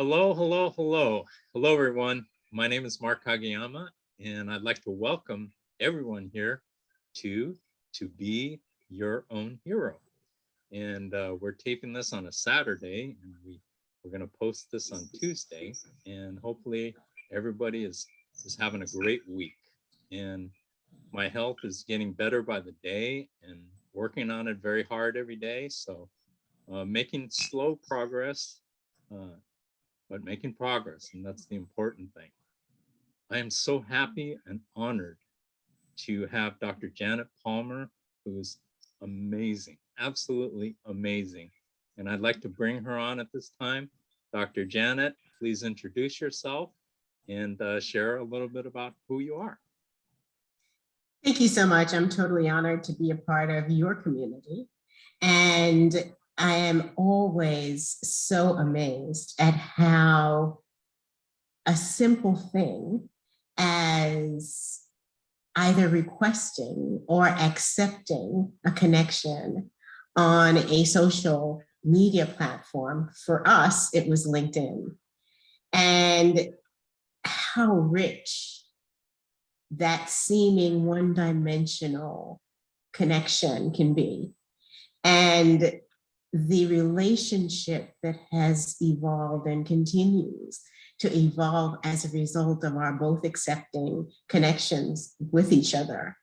Hello, hello, hello. Hello, everyone. My name is Mark Kageyama, and I'd like to welcome everyone here to Be Your Own Hero. And we're taping this on a Saturday, and we're going to post this on Tuesday. And hopefully everybody is having a great week. And my health is getting better by the day and working on it very hard every day. So making slow progress, but making progress, and that's the important thing. I am so happy and honored to have Dr. Janet Palmer, who is amazing, absolutely amazing. And I'd like to bring her on at this time. Dr. Janet, please introduce yourself and share a little bit about who you are. Thank you so much. I'm totally honored to be a part of your community. And I am always so amazed at how a simple thing as either requesting or accepting a connection on a social media platform, for us, it was LinkedIn, and how rich that seeming one-dimensional connection can be. And the relationship that has evolved and continues to evolve as a result of our both accepting connections with each other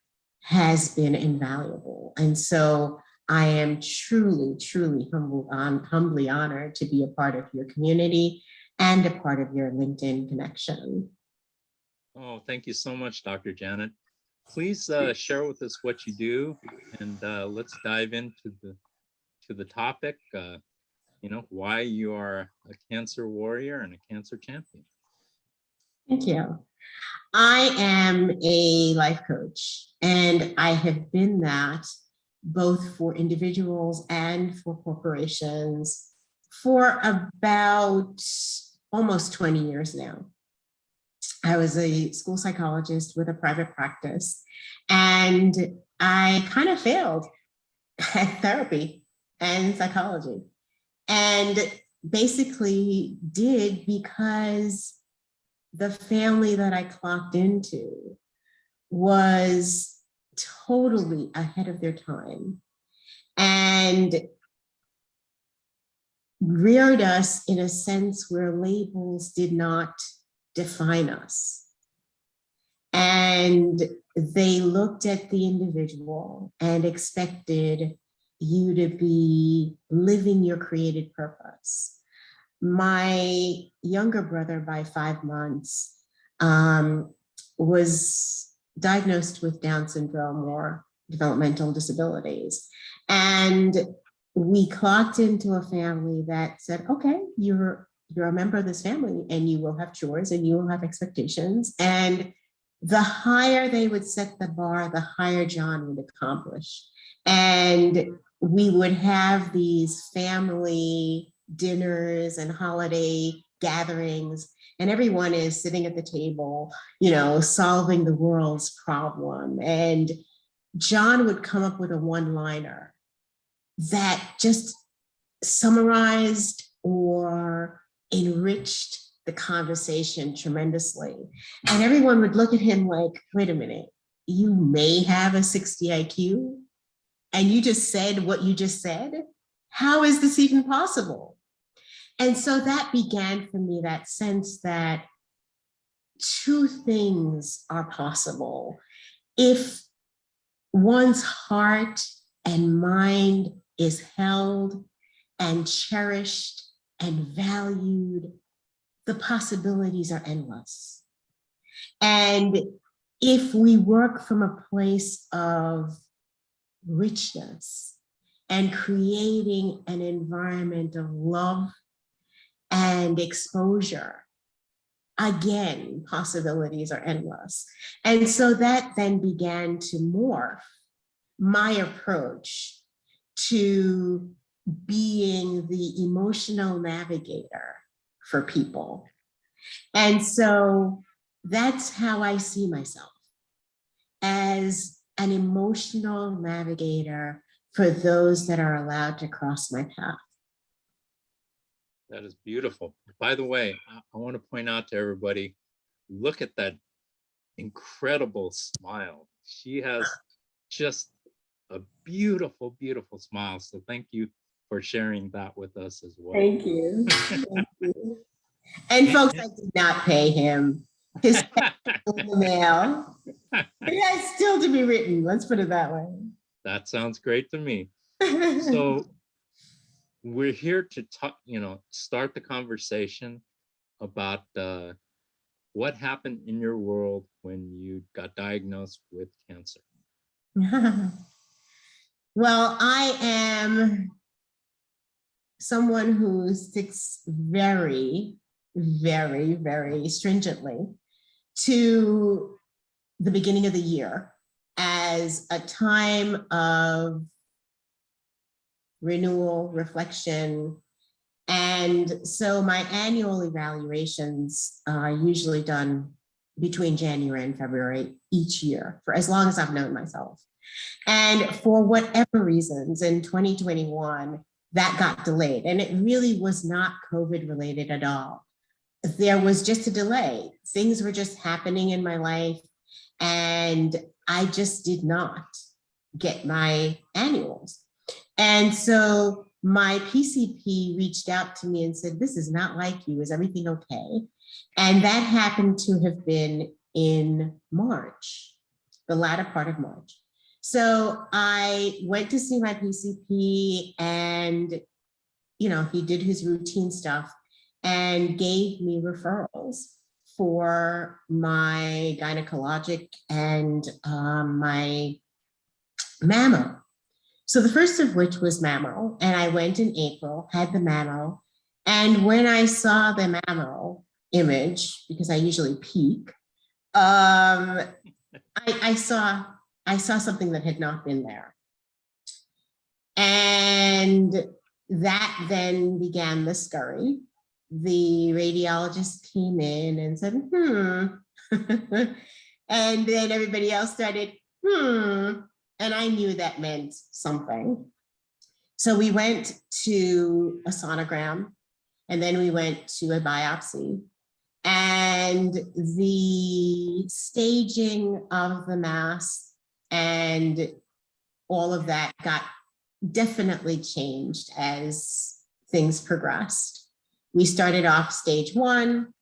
has been invaluable. And so I am truly, truly humbly honored to be a part of your community and a part of your LinkedIn connection. Oh, thank you so much, Dr. Janet. Please share with us what you do, and let's dive into the topic, why you are a cancer warrior and a cancer champion. Thank you. I am a life coach, and I have been that both for individuals and for corporations for about almost 20 years now. I was a school psychologist with a private practice, and I kind of failed at therapy and psychology, and basically did because the family that I clocked into was totally ahead of their time and reared us in a sense where labels did not define us. And they looked at the individual and expected you to be living your created purpose. My younger brother, by 5 months, was diagnosed with Down syndrome or developmental disabilities. And we clocked into a family that said, okay, you're a member of this family and you will have chores and you will have expectations. And the higher they would set the bar, the higher John would accomplish. And we would have these family dinners and holiday gatherings, and everyone is sitting at the table, solving the world's problem. And John would come up with a one-liner that just summarized or enriched the conversation tremendously. And everyone would look at him like, wait a minute, you may have a 60 IQ and you just said what you just said? How is this even possible? And so that began for me that sense that two things are possible. If one's heart and mind is held and cherished and valued, the possibilities are endless. And if we work from a place of richness and creating an environment of love and exposure, again, possibilities are endless. And so that then began to morph my approach to being the emotional navigator for people. And so that's how I see myself, as an emotional navigator for those that are allowed to cross my path. That is beautiful. By the way, I want to point out to everybody, look at that incredible smile. She has just a beautiful, beautiful smile. So thank you for sharing that with us as well. Thank you. Thank you. And folks, I did not pay him. His in the mail. It has still to be written. Let's put it that way. That sounds great to me. So we're here to talk, start the conversation about what happened in your world when you got diagnosed with cancer. Well, I am someone who sticks very, very, very stringently to the beginning of the year as a time of renewal, reflection. And so my annual evaluations are usually done between January and February each year for as long as I've known myself. And for whatever reasons in 2021, that got delayed. And it really was not COVID related at all. There was just a delay. Things were just happening in my life. And I just did not get my annuals. And so my PCP reached out to me and said, this is not like you. Is everything okay? And that happened to have been in March, the latter part of March. So I went to see my PCP and, he did his routine stuff and gave me referrals for my gynecologic and my mammo. So the first of which was mammo, and I went in April, had the mammo, and when I saw the mammo image, because I usually peek, I saw something that had not been there. And that then began the scurry. The radiologist came in and said, and then everybody else started, and I knew that meant something. So we went to a sonogram, and then we went to a biopsy. And the staging of the mass and all of that got definitely changed as things progressed. We started off stage 1,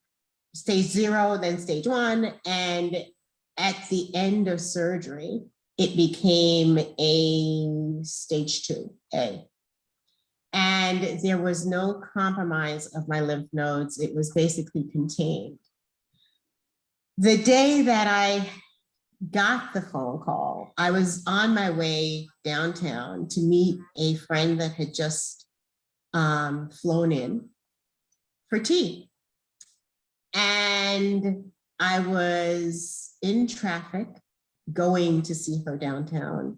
stage 0, then stage 1. And at the end of surgery, it became a stage 2A. And there was no compromise of my lymph nodes. It was basically contained. The day that I got the phone call, I was on my way downtown to meet a friend that had just flown in for tea. And I was in traffic going to see her downtown.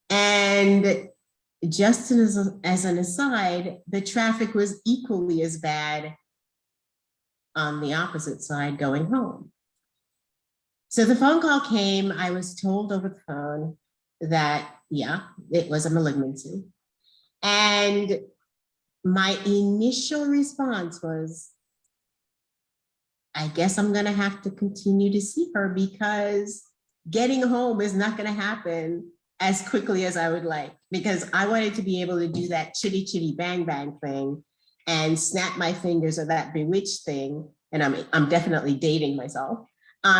And just as an aside, the traffic was equally as bad on the opposite side going home. So the phone call came. I was told over the phone that, yeah, it was a malignancy. And my initial response was, I guess I'm going to have to continue to see her because getting home is not going to happen as quickly as I would like, because I wanted to be able to do that chitty chitty bang bang thing and snap my fingers, or that bewitched thing. And I'm definitely dating myself.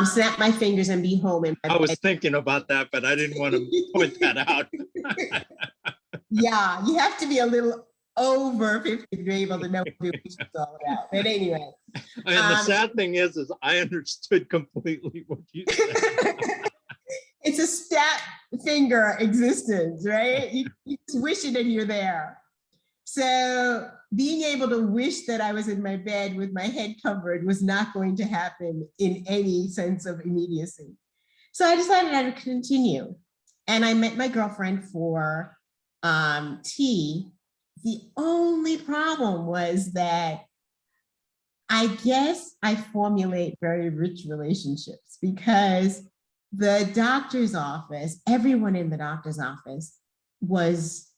Snap my fingers and be home. I was thinking about that, but I didn't want to point that out. Yeah, you have to be a little over 50 to be able to know what it's all about. But anyway. And the sad thing is I understood completely what you said. It's a snap finger existence, right? You just wish it and you're there. So being able to wish that I was in my bed with my head covered was not going to happen in any sense of immediacy. So I decided I would continue. And I met my girlfriend for tea. The only problem was that I guess I formulate very rich relationships because the doctor's office, everyone in the doctor's office was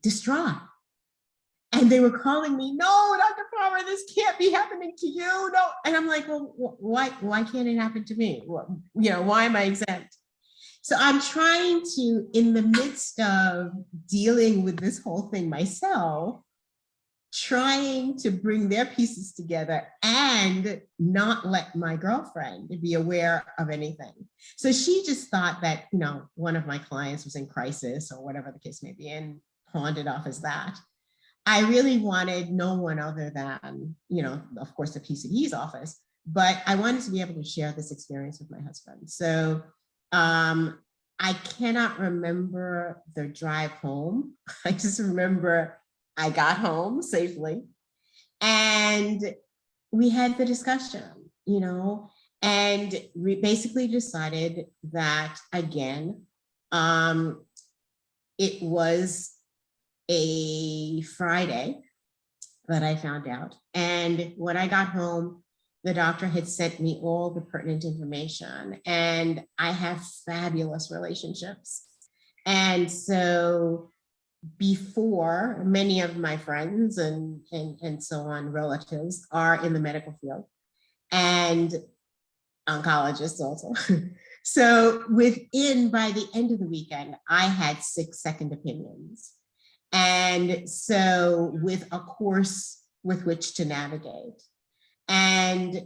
distraught. And And they were calling me, no, Dr. Palmer, this can't be happening to you. No. And I'm like, well, why can't it happen to me? Why am I exempt? So I'm trying to, in the midst of dealing with this whole thing myself, trying to bring their pieces together and not let my girlfriend be aware of anything. So she just thought that, one of my clients was in crisis or whatever the case may be, and pawned it off as that. I really wanted no one other than, of course, the PCD's office, but I wanted to be able to share this experience with my husband. So I cannot remember the drive home. I just remember I got home safely and we had the discussion, and we basically decided that, again, it was a Friday that I found out. And when I got home, the doctor had sent me all the pertinent information, and I have fabulous relationships. And so before, many of my friends and so on, relatives, are in the medical field and oncologists also. So by the end of the weekend, I had 6 second opinions. And so with a course with which to navigate. And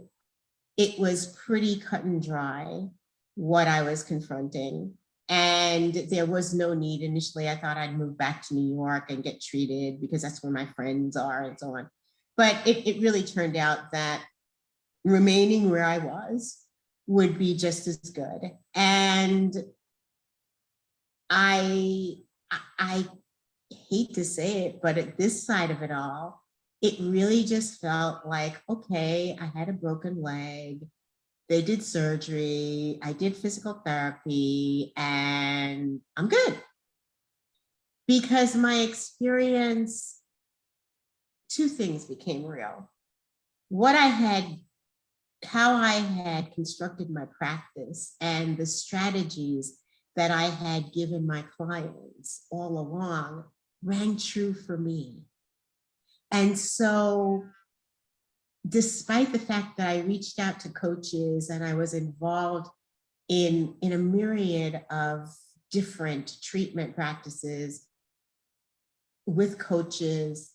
it was pretty cut and dry what I was confronting. And there was no need. Initially, I thought I'd move back to New York and get treated because that's where my friends are and so on. But it really turned out that remaining where I was would be just as good. And I hate to say it, but at this side of it all, it really just felt like, okay, I had a broken leg. They did surgery. I did physical therapy and I'm good. Because my experience, 2 things became real. How I had constructed my practice and the strategies that I had given my clients all along rang true for me. And so despite the fact that I reached out to coaches and I was involved in a myriad of different treatment practices with coaches,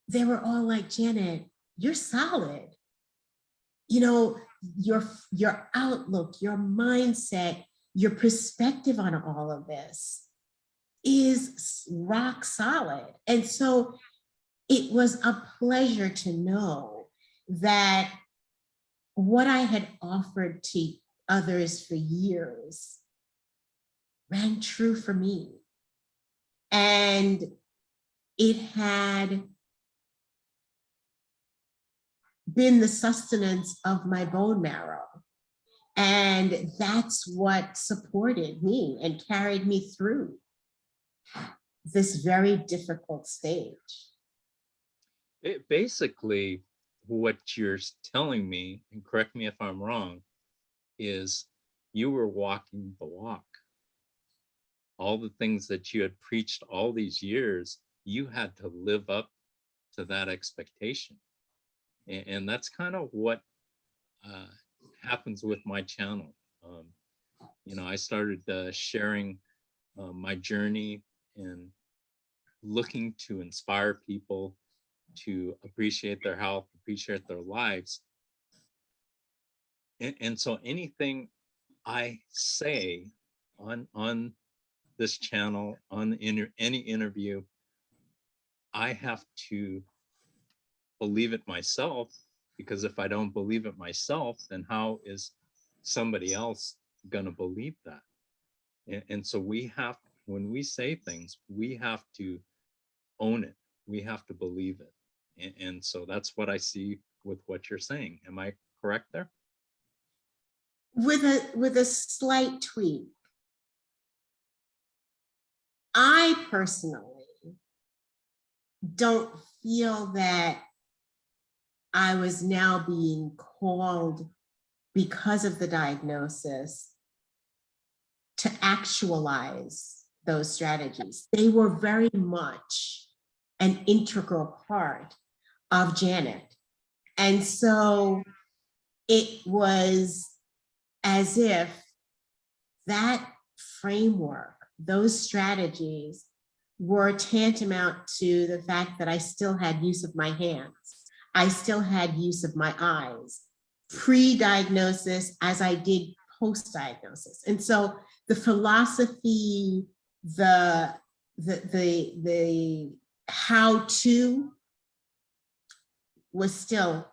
they were all like, Janet, you're solid. Your outlook, your mindset, your perspective on all of this is rock solid. And so it was a pleasure to know that what I had offered to others for years rang true for me. And it had been the sustenance of my bone marrow. And that's what supported me and carried me through this very difficult stage. Basically, what you're telling me, and correct me if I'm wrong, is you were walking the walk. All the things that you had preached all these years, you had to live up to that expectation. And that's kind of what happens with my channel. I started sharing my journey and looking to inspire people to appreciate their health, appreciate their lives. And so anything I say on this channel, on any interview, I have to believe it myself, because if I don't believe it myself, then how is somebody else going to believe that? And so when we say things, we have to own it. We have to believe it. And so that's what I see with what you're saying. Am I correct there? With a slight tweak. I personally don't feel that I was now being called, because of the diagnosis, to actualize those strategies. They were very much an integral part of Janet. And so it was as if that framework, those strategies were tantamount to the fact that I still had use of my hands. I still had use of my eyes, pre-diagnosis as I did post-diagnosis. And so the philosophy, the how to was still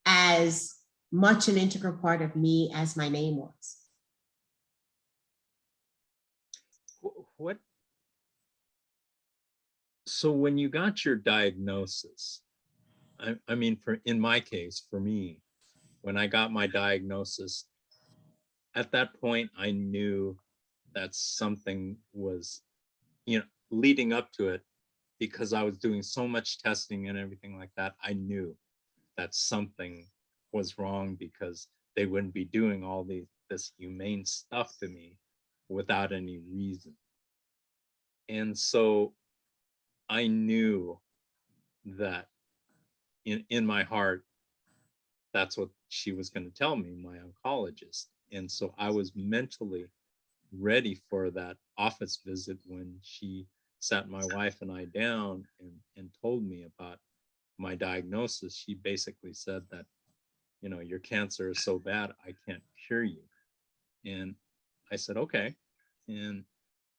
as much an integral part of me as my name was. What? So when you got your diagnosis, I mean, in my case, for me, when I got my diagnosis, at that point, I knew that something was, leading up to it, because I was doing so much testing and everything like that. I knew that something was wrong, because they wouldn't be doing all this humane stuff to me without any reason. And so I knew that in my heart, that's what she was going to tell me, my oncologist. And so I was mentally ready for that office visit when she sat my wife and I down and told me about my diagnosis. She basically said that, your cancer is so bad, I can't cure you. And I said, okay. And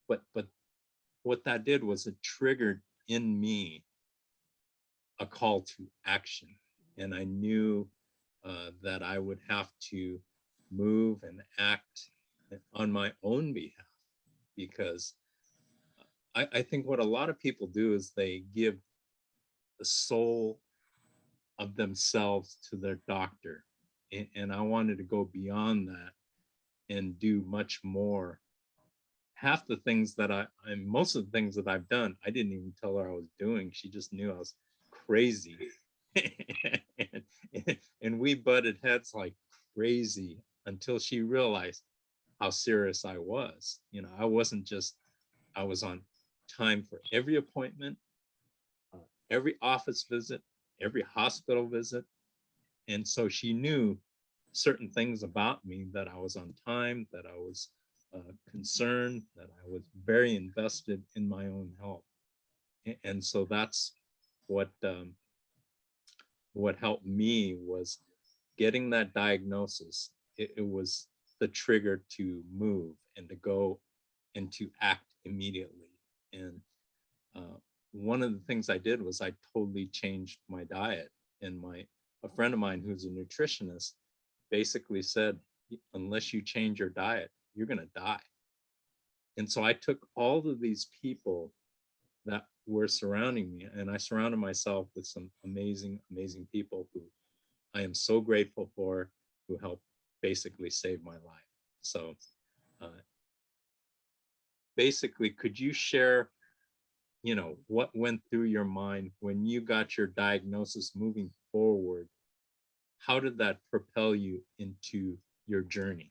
but what that did was it triggered in me a call to action. And I knew that I would have to move and act on my own behalf, because I think what a lot of people do is they give the soul of themselves to their doctor. And I wanted to go beyond that and do much more. Half the things that most of the things that I've done, I didn't even tell her I was doing. She just knew I was crazy. and we butted heads like crazy until she realized how serious I was. I wasn't just, I was on time for every appointment, every office visit, every hospital visit. And so she knew certain things about me, that I was on time, that I was concerned, that I was very invested in my own health. And so that's what helped me was getting that diagnosis. It was the trigger to move and to go and to act immediately. And one of the things I did was I totally changed my diet. And a friend of mine who's a nutritionist basically said, unless you change your diet, you're going to die. And so I took all of these people that were surrounding me, and I surrounded myself with some amazing, amazing people who I am so grateful for, who helped basically save my life. So basically, could you share, what went through your mind when you got your diagnosis moving forward? How did that propel you into your journey?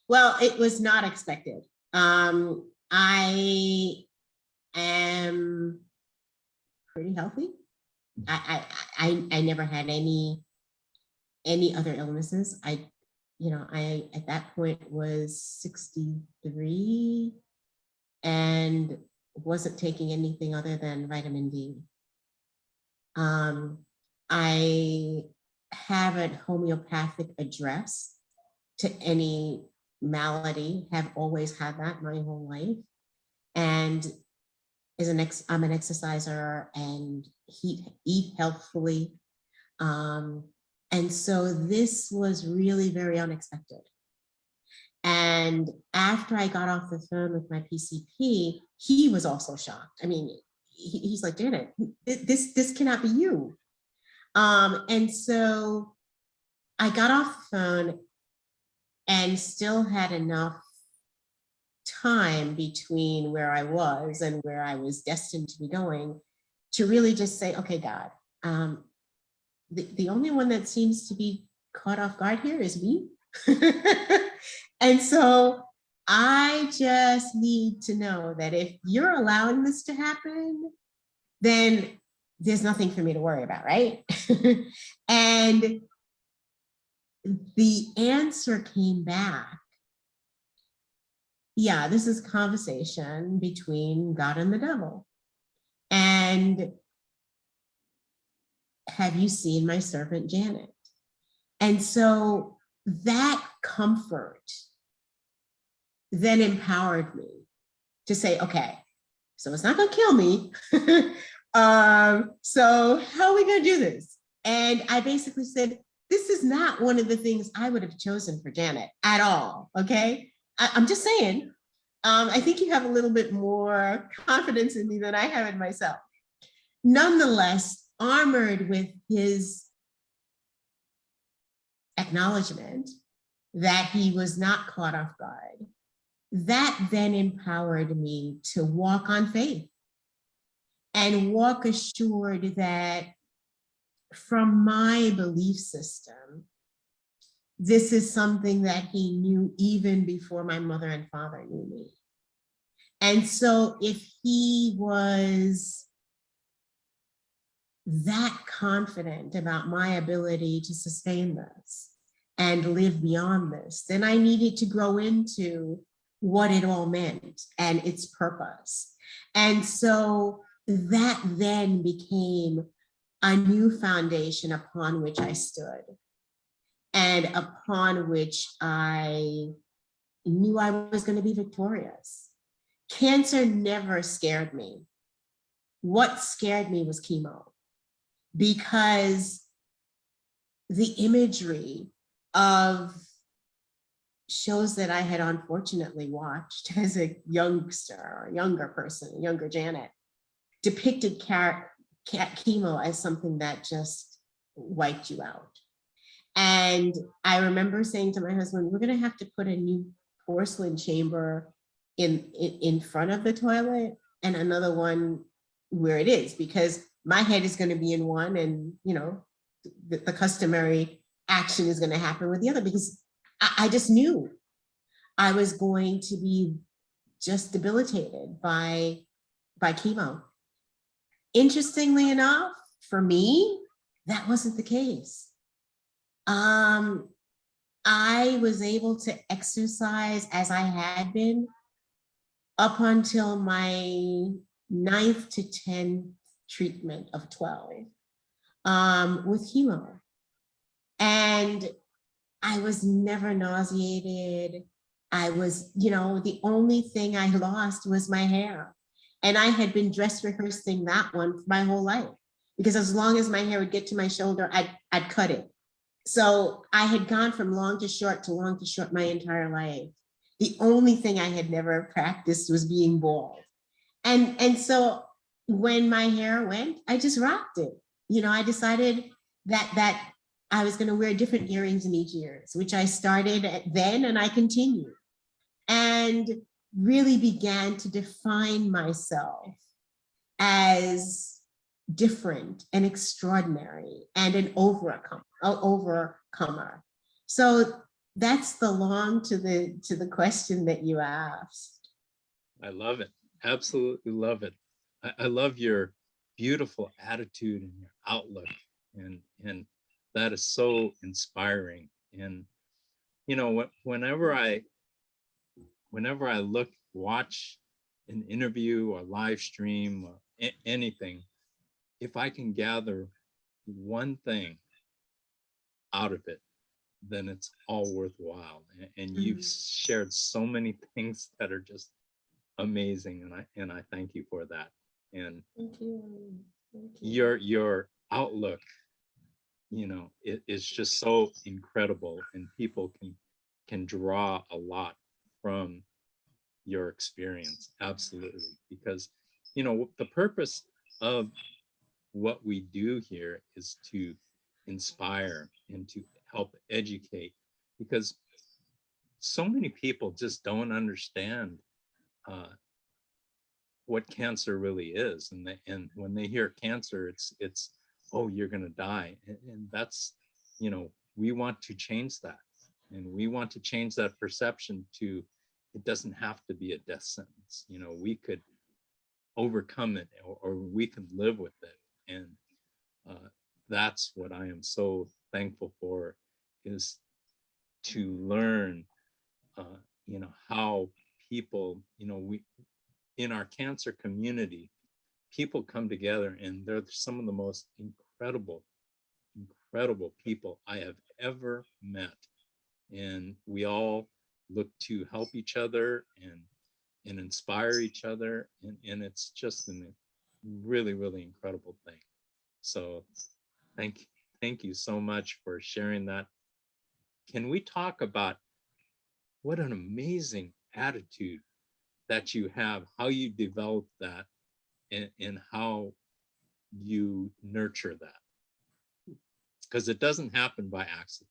Well, it was not expected. I am pretty healthy. I never had any other illnesses. I at that point was 63 and wasn't taking anything other than vitamin D. I haven't homeopathic address to any malady, have always had that my whole life. And I'm an exerciser and eat healthfully. And so this was really very unexpected. And after I got off the phone with my PCP, he was also shocked. I mean, he's like, Janet, this cannot be you. And so I got off the phone and still had enough time between where I was and where I was destined to be going to really just say, okay, God, the only one that seems to be caught off guard here is me. And so I just need to know that if you're allowing this to happen, then there's nothing for me to worry about, right? And the answer came back, yeah, this is conversation between God and the devil. And have you seen my servant Janet? And so that comfort then empowered me to say, okay, so it's not going to kill me. So how are we going to do this? And I basically said, this is not one of the things I would have chosen for Janet at all. Okay. I'm just saying, I think you have a little bit more confidence in me than I have in myself. Nonetheless, armored with his acknowledgement that he was not caught off guard, that then empowered me to walk on faith and walk assured that from my belief system, this is something that he knew even before my mother and father knew me. And so if he was that confident about my ability to sustain this and live beyond this, then I needed to grow into what it all meant and its purpose. And so that then became a new foundation upon which I stood and upon which I knew I was going to be victorious. Cancer never scared me. What scared me was chemo, because the imagery of shows that I had unfortunately watched as a youngster, or a younger person, a younger Janet, depicted chemo as something that just wiped you out. And I remember saying to my husband, we're going to have to put a new porcelain chamber in front of the toilet and another one where it is, because my head is going to be in one, and the customary action is going to happen with the other, because I just knew I was going to be just debilitated by chemo. Interestingly enough, for me, that wasn't the case. I was able to exercise as I had been up until my 9th to 10th treatment of 12 with chemo. And I was never nauseated. I was, the only thing I lost was my hair. And I had been dress rehearsing that one for my whole life, because as long as my hair would get to my shoulder, I'd cut it. So I had gone from long to short my entire life. The only thing I had never practiced was being bald. And so when my hair went, I just rocked it. I decided that I was going to wear different earrings in each ear, which I started then, and I continued, and really began to define myself as different and extraordinary and an overcomer. So that's the long to the question that you asked. I love it. Absolutely love it. I love your beautiful attitude and your outlook, and that is so inspiring. And whenever I watch an interview or live stream or anything, if I can gather one thing out of it, then it's all worthwhile. And you've shared so many things that are just amazing, and I thank you for that. And thank you. Thank you. Your outlook, it is just so incredible, and people can draw a lot from your experience. Absolutely. Because the purpose of what we do here is to inspire and to help educate, because so many people just don't understand what cancer really is, and when they hear cancer, it's oh, you're going to die, and that's we want to change that, and we want to change that perception to, it doesn't have to be a death sentence. We could overcome it, or we can live with it. And that's what I am so thankful for, is to learn, how people, we, in our cancer community, people come together, and they're some of the most incredible people I have ever met. And we all look to help each other and inspire each other. And it's just a really, really incredible thing. So thank you so much for sharing that. Can we talk about what an amazing attitude that you have, how you develop that, and how you nurture that? Because it doesn't happen by accident.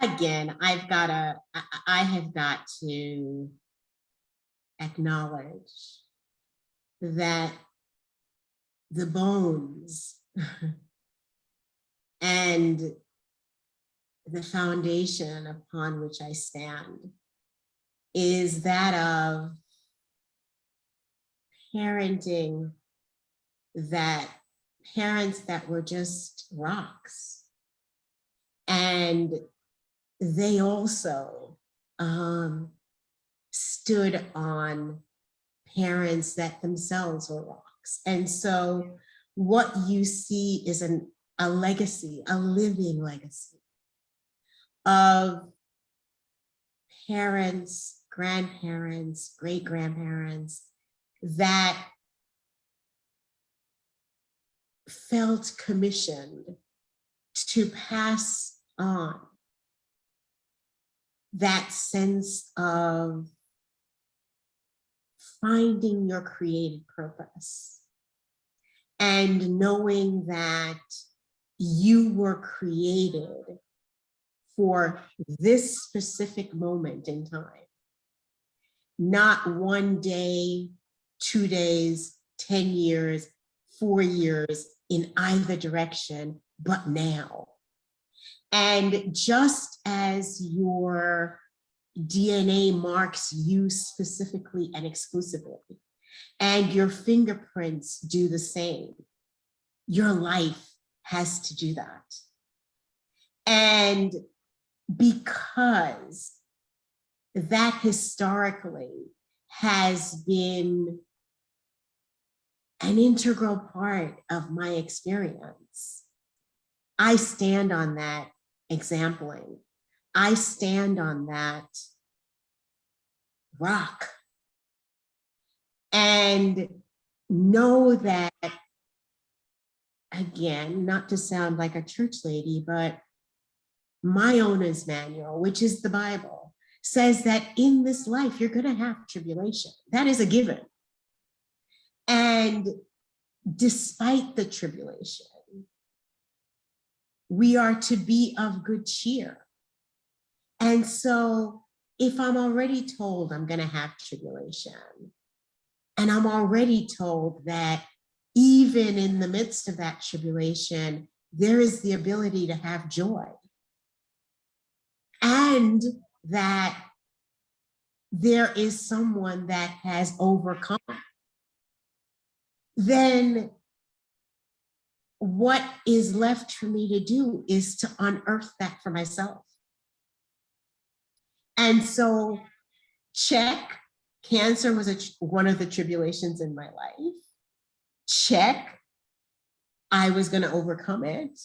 Again, I have got to acknowledge that the bones and the foundation upon which I stand is that of parenting, that parents that were just rocks. And they also stood on parents that themselves were rocks. And so what you see is a legacy, a living legacy of parents, grandparents, great-grandparents that felt commissioned to pass on that sense of finding your created purpose and knowing that you were created for this specific moment in time. Not 1 day, 2 days, 10 years, 4 years in either direction, but now. And just as your DNA marks you specifically and exclusively, and your fingerprints do the same, your life has to do that. And because that historically has been an integral part of my experience, I stand on that exampling. I stand on that rock and know that, again, not to sound like a church lady, but my owner's manual, which is the Bible, says that in this life, you're going to have tribulation. That is a given. And despite the tribulation, we are to be of good cheer. And so if I'm already told I'm going to have tribulation, and I'm already told that even in the midst of that tribulation, there is the ability to have joy, and that there is someone that has overcome, then what is left for me to do is to unearth that for myself. And so check, cancer was one of the tribulations in my life. Check, I was going to overcome it.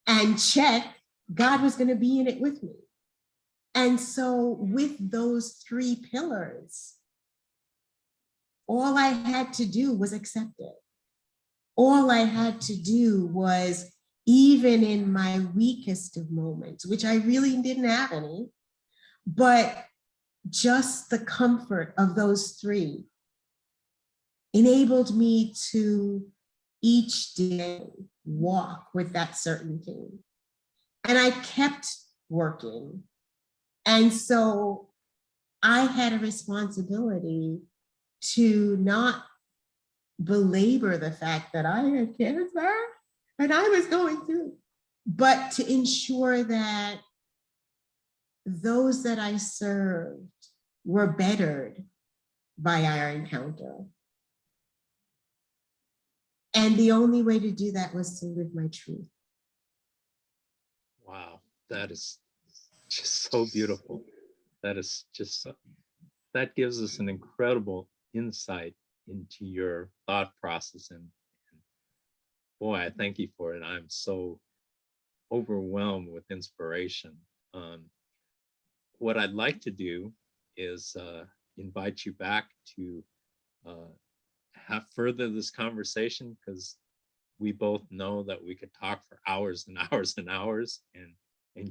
And check, God was going to be in it with me. And so with those 3 pillars, all I had to do was accept it. All I had to do was, even in my weakest of moments, which I really didn't have any, but just the comfort of those 3 enabled me to each day walk with that certainty. And I kept working. And so I had a responsibility to not belabor the fact that I had cancer and I was going through, but to ensure that those that I served were bettered by our encounter. And the only way to do that was to live my truth. Wow, that is just so beautiful. That is just that gives us an incredible insight into your thought process, and boy, I thank you for it. I'm so overwhelmed with inspiration. What I'd like to do is invite you back to uh, have further this conversation, because we both know that we could talk for hours and hours and hours and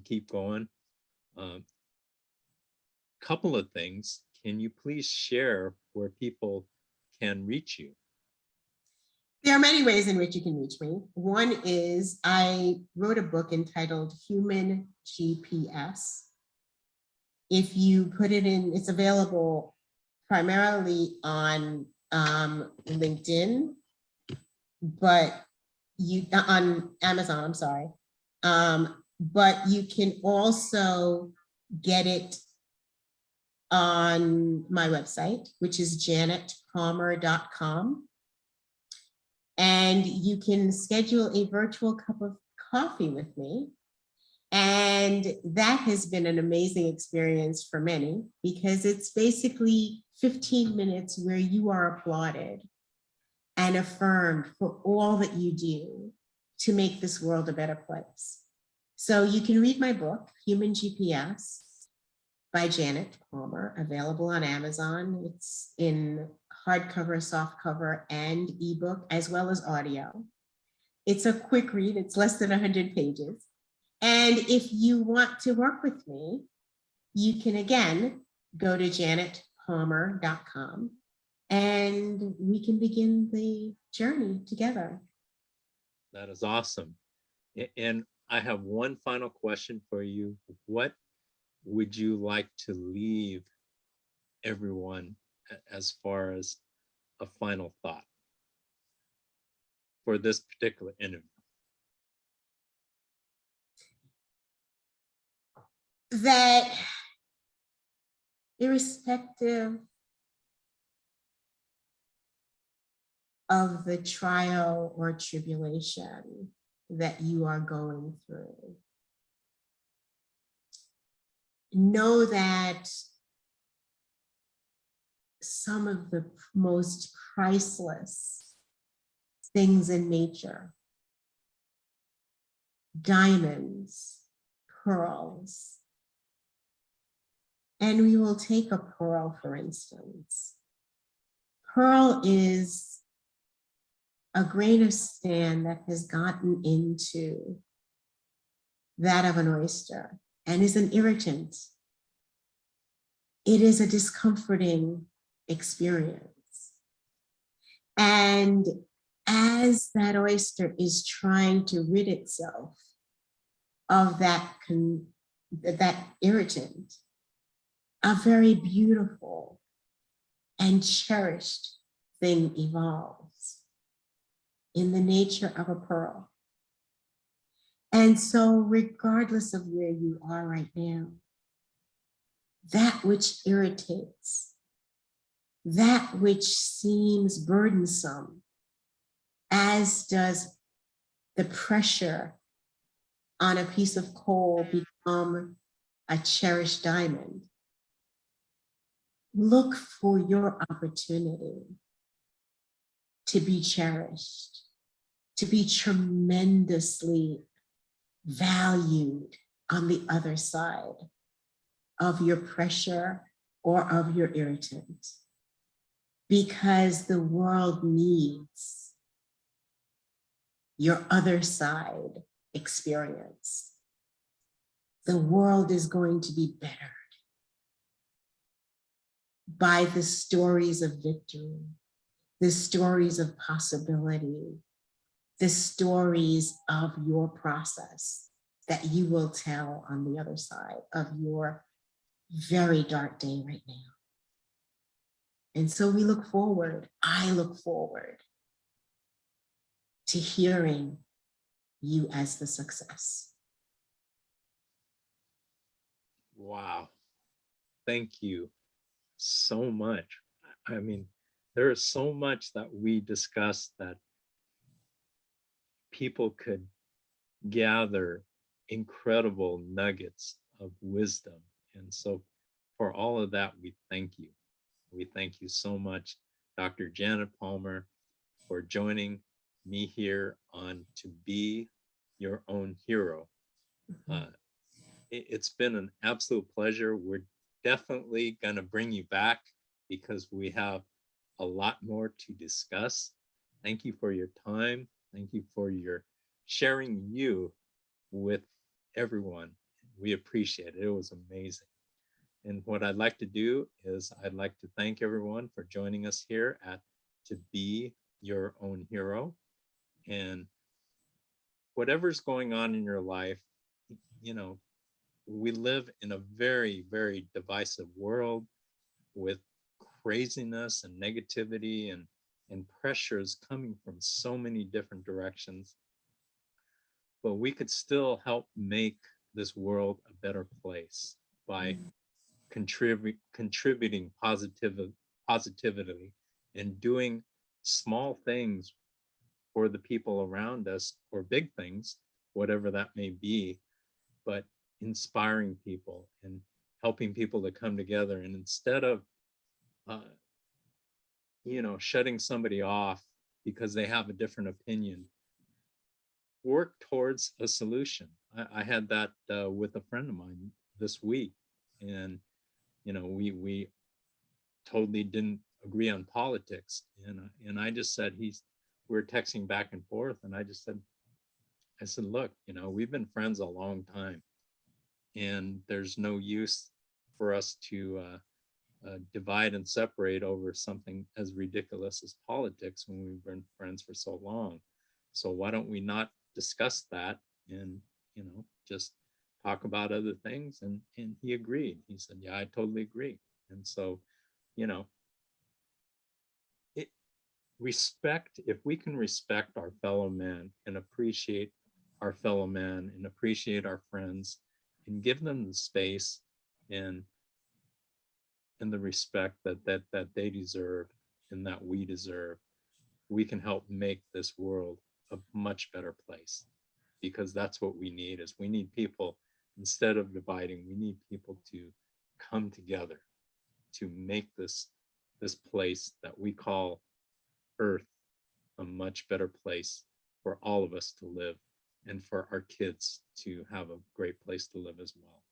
keep going. Couple of things. Can you please share where people can reach you? There are many ways in which you can reach me. One is I wrote a book entitled Human GPS. If you put it in, it's available primarily on LinkedIn, but on Amazon, I'm sorry. But you can also get it on my website, which is janetpalmer.com. And you can schedule a virtual cup of coffee with me. And that has been an amazing experience for many, because it's basically 15 minutes where you are applauded and affirmed for all that you do to make this world a better place. So you can read my book, Human GPS, by Janet Palmer, available on Amazon. It's in hardcover, softcover, and ebook, as well as audio. It's a quick read. It's less than 100 pages. And if you want to work with me, you can, again, go to janetpalmer.com and we can begin the journey together. That is awesome. And I have one final question for you. What would you like to leave everyone as far as a final thought for this particular interview? That irrespective of the trial or tribulation that you are going through, know that some of the most priceless things in nature, diamonds, pearls, and we will take a pearl, for instance. Pearl is a grain of sand that has gotten into that of an oyster and is an irritant. It is a discomforting experience. And as that oyster is trying to rid itself of that irritant, a very beautiful and cherished thing evolves in the nature of a pearl. And so regardless of where you are right now, that which irritates, that which seems burdensome, as does the pressure on a piece of coal become a cherished diamond, look for your opportunity to be cherished, to be tremendously valued on the other side of your pressure or of your irritant, because the world needs your other side experience. The world is going to be bettered by the stories of victory, the stories of possibility, the stories of your process that you will tell on the other side of your very dark day right now. And so we look forward, I look forward to hearing you as the success. Wow. Thank you so much. I mean, there is so much that we discussed that people could gather incredible nuggets of wisdom. And so for all of that, we thank you. We thank you so much, Dr. Janet Palmer, for joining me here on To Be Your Own Hero. It's been an absolute pleasure. We're definitely going to bring you back because we have a lot more to discuss. Thank you for your time. Thank you for your sharing you with everyone. We appreciate it. It was amazing. And what I'd like to do is I'd like to thank everyone for joining us here at To Be Your Own Hero. And whatever's going on in your life, you know, we live in a very, very divisive world with craziness and negativity and pressures coming from so many different directions. But we could still help make this world a better place by contributing positivity and doing small things for the people around us, or big things, whatever that may be, but inspiring people and helping people to come together. And instead of shutting somebody off because they have a different opinion, work towards a solution. I had that with a friend of mine this week, and we totally didn't agree on politics, and I just said, we're texting back and forth, and I said, look, we've been friends a long time, and there's no use for us to divide and separate over something as ridiculous as politics when we've been friends for so long. So why don't we not discuss that and just talk about other things? And he agreed. He said, yeah, I totally agree. And so respect, if we can respect our fellow man and appreciate our fellow man and appreciate our friends and give them the space and the respect that they deserve and that we deserve, we can help make this world a much better place. Because that's what we need. Is we need people, instead of dividing, we need people to come together to make this place that we call Earth a much better place for all of us to live, and for our kids to have a great place to live as well.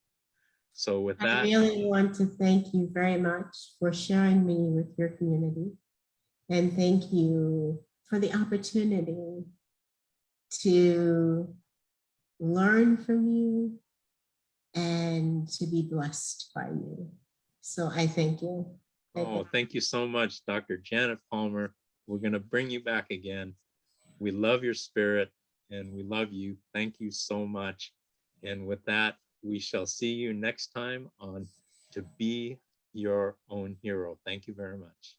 So with that, I really want to thank you very much for sharing me with your community. And thank you for the opportunity to learn from you and to be blessed by you. So I thank you. Thank you so much, Dr. Janet Palmer. We're going to bring you back again. We love your spirit and we love you. Thank you so much. And with that, we shall see you next time on To Be Your Own Hero. Thank you very much.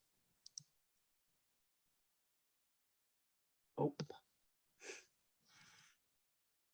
Oh.